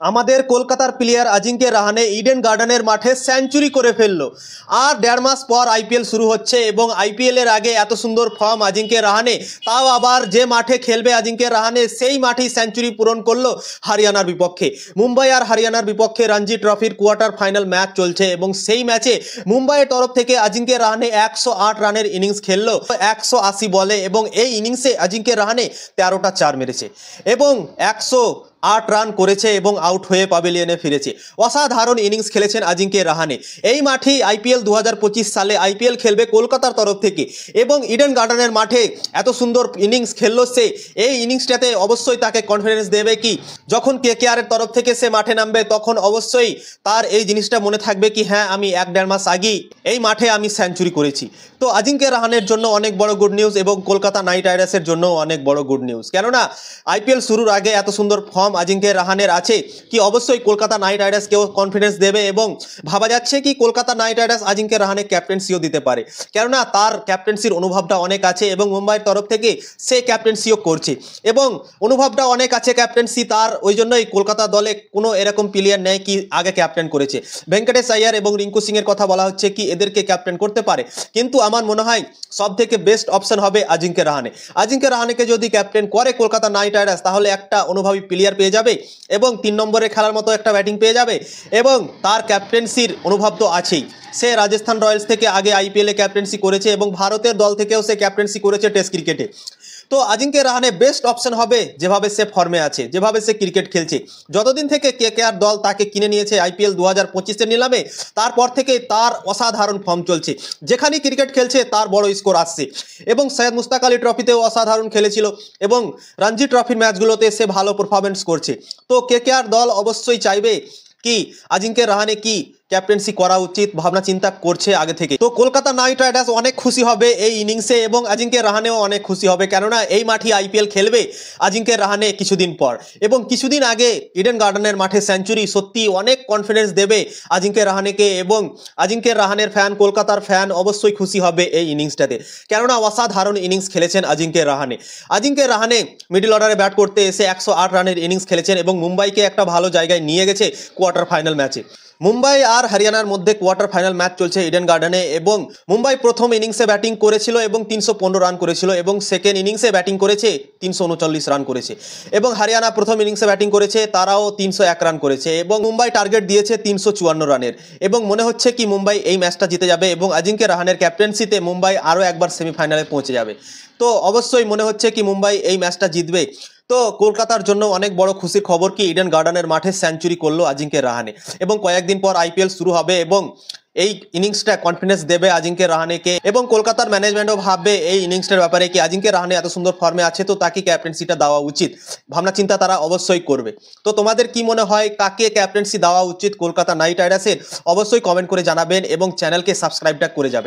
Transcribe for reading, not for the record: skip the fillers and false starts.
আমাদের কলকাতার player Ajinkya Rahane Eden গার্ডেনের মাঠে সেঞ্চুরি করে ফেললো। আর 1.5 মাস পর আইপিএল শুরু হচ্ছে এবং আইপিএলের আগে এত সুন্দর ফর্ম আজিঙ্কে রাহানে, তাও আবার যে মাঠে খেলবে আজিঙ্কে রাহানে সেই মাঠেই সেঞ্চুরি পূরণ করলো হরিয়ানার বিপক্ষে। মুম্বাই আর হরিয়ানার বিপক্ষে রঞ্জি ট্রফির কোয়ার্টার ফাইনাল ম্যাচ চলছে এবং সেই ম্যাচে মুম্বাইয়ের তরফ থেকে আজিঙ্কে রাহানে 108 রানের ইনিংস খেললো 180 বলে এবং এই ইনিংসে আজিঙ্কে রাহানে 13টা 4 মেরেছে এবং 108 রান করেছে এবং আউট হয়ে প্যাভিলিয়নে ফিরেছে। অসাধারণ ইনিংস খেলেছেন আজিঙ্কে রাহানে। এই মাঠেই আইপিএল 2025 সালে আইপিএল খেলবে কলকাতার তরফ থেকে এবং ইডেন গার্ডেনের মাঠে এত সুন্দর ইনিংস খেললো সে। এই ইনিংসটাতে অবশ্যই তাকে কনফিডেন্স দেবে কি যখন কেকেআরের তরফ থেকে সে মাঠে নামবে তখন অবশ্যই তার এই জিনিসটা মনে থাকবে কি হ্যাঁ আমি 1.5 মাস আগেই এই মাঠে আমি সেঞ্চুরি করেছি। তো আজিঙ্কে রাহানের জন্য অনেক বড় গুড নিউজ এবং কলকাতা নাইট রাইডার্সের জন্য অনেক বড় গুড নিউজ, কেননা আইপিএল শুরুর আগে এত সুন্দর ফর্ম আজিঙ্কে রাহানের আছে কি অবশ্যই কলকাতা নাইট রাইডার্সকেও কনফিডেন্স দেবে এবং ভাবা যাচ্ছে কি কলকাতা নাইট রাইডার্স আজিঙ্কে রাহানে ক্যাপ্টেন্সিও দিতে পারে, কেননা তার ক্যাপ্টেন্সির অনুভবটা অনেক আছে এবং মুম্বাইয়ের তরফ থেকে সে ক্যাপ্টেন্সিও করছে এবং অনুভবটা অনেক আছে ক্যাপ্টেন্সি তার, ওই জন্যই কলকাতা দলে কোনো এরকম প্লেয়ার নেই কি আগে ক্যাপ্টেন করেছে। ভেঙ্কটেশ আয়ার এবং রিঙ্কু সিংয়ের কথা বলা হচ্ছে কি এদেরকে ক্যাপ্টেন করতে পারে, কিন্তু আমার মনে হয় সব থেকে বেস্ট অপশন হবে আজিঙ্কে রাহানে। আজিঙ্কে রাহানেকে যদি ক্যাপ্টেন করে কলকাতা নাইট রাইডার্স তাহলে একটা অনুভবী প্লেয়ার পেয়ে যাবে এবং 3 নম্বরে খেলার মতো একটা ব্যাটিং পেয়ে যাবে এবং তার ক্যাপ্টেন্সির অনুভব তো আছেই। সে রাজস্থান রয়্যালস থেকে আগে আইপিএলে ক্যাপ্টেন্সি করেছে এবং ভারতের দল থেকেও সে ক্যাপ্টেন্সি করেছে টেস্ট ক্রিকেটে। তো আজিঙ্কে রাহানে বেস্ট অপশন হবে যেভাবে সে ফর্মে আছে, যেভাবে সে ক্রিকেট খেলছে। যতদিন থেকে কেকেআর দল তাকে কিনে নিয়েছে আইপিএল 2025-এর নিলামে, তারপর থেকে তার অসাধারণ ফর্ম চলছে। যেখানেই ক্রিকেট খেলছে তার বড় স্কোর আসছে এবং সৈয়দ মুস্তাক আলী ট্রফিতেও অসাধারণ খেলেছিল এবং রঞ্জি ট্রফির ম্যাচগুলোতে সে ভালো পারফরমেন্স করছে। তো কেকেআর দল অবশ্যই চাইবে কি আজিঙ্কে রাহানে কি ক্যাপ্টেন্সি করা উচিত, ভাবনা চিন্তা করছে আগে থেকে। তো কলকাতা নাইট রাইডার্স অনেক খুশি হবে এই ইনিংসে এবং আজিঙ্কে রাহানেও অনেক খুশি হবে, কেননা এই মাঠেই আইপিএল খেলবে আজিঙ্কে রাহানে কিছুদিন পর এবং কিছুদিন আগে ইডেন গার্ডেনের মাঠে সেঞ্চুরি সত্যি অনেক কনফিডেন্স দেবে আজিঙ্কে রাহানেকে এবং আজিঙ্কে রাহানের ফ্যান, কলকাতার ফ্যান অবশ্যই খুশি হবে এই ইনিংসটাতে, কেননা অসাধারণ ইনিংস খেলেছেন আজিঙ্কে রাহানে। আজিঙ্কে রাহানে মিডল অর্ডারে ব্যাট করতে এসে 108 রানের ইনিংস খেলেছেন এবং মুম্বাইকে একটা ভালো জায়গায় নিয়ে গেছে কোয়ার্টার ফাইনাল ম্যাচে। মুম্বাই আর হরিয়ানার মধ্যে কোয়ার্টার ফাইনাল ম্যাচ চলছে ইডেন গার্ডেনে এবং মুম্বাই প্রথম ইনিংসে ব্যাটিং করেছিল এবং 315 রান করেছিল এবং সেকেন্ড ইনিংসে ব্যাটিং করেছে 339 রান করেছে এবং হরিয়ানা প্রথম ইনিংসে ব্যাটিং করেছে, তারাও 301 রান করেছে এবং মুম্বাই টার্গেট দিয়েছে 354 রানের এবং মনে হচ্ছে কি মুম্বাই এই ম্যাচটা জিতে যাবে এবং আজিঙ্কে রাহানের ক্যাপ্টেন্সিতে মুম্বাই আরও একবার সেমিফাইনালে পৌঁছে যাবে। তো অবশ্যই মনে হচ্ছে কি মুম্বাই এই ম্যাচটা জিতবে। তো কলকাতার জন্য অনেক বড় খুশির খবর কি ইডেন গার্ডেনের মাঠে সেঞ্চুরি করলো আজিঙ্কে রাহানে এবং কয়েকদিন পর আইপিএল শুরু হবে এবং এই ইনিংসটা কনফিডেন্স দেবে আজিঙ্কে রাহানেকে এবং কলকাতার ম্যানেজমেন্টও ভাববে এই ইনিংসটার ব্যাপারে কি আজিঙ্কে রাহানে এত সুন্দর ফর্মে আছে তো তাকে ক্যাপ্টেন্সিটা দেওয়া উচিত, ভাবনা চিন্তা তারা অবশ্যই করবে। তো তোমাদের কি মনে হয় কাকে ক্যাপ্টেন্সি দেওয়া উচিত কলকাতা নাইট রাইডার্সের? অবশ্যই কমেন্ট করে জানাবেন এবং চ্যানেলকে সাবস্ক্রাইবটা করে যাবেন।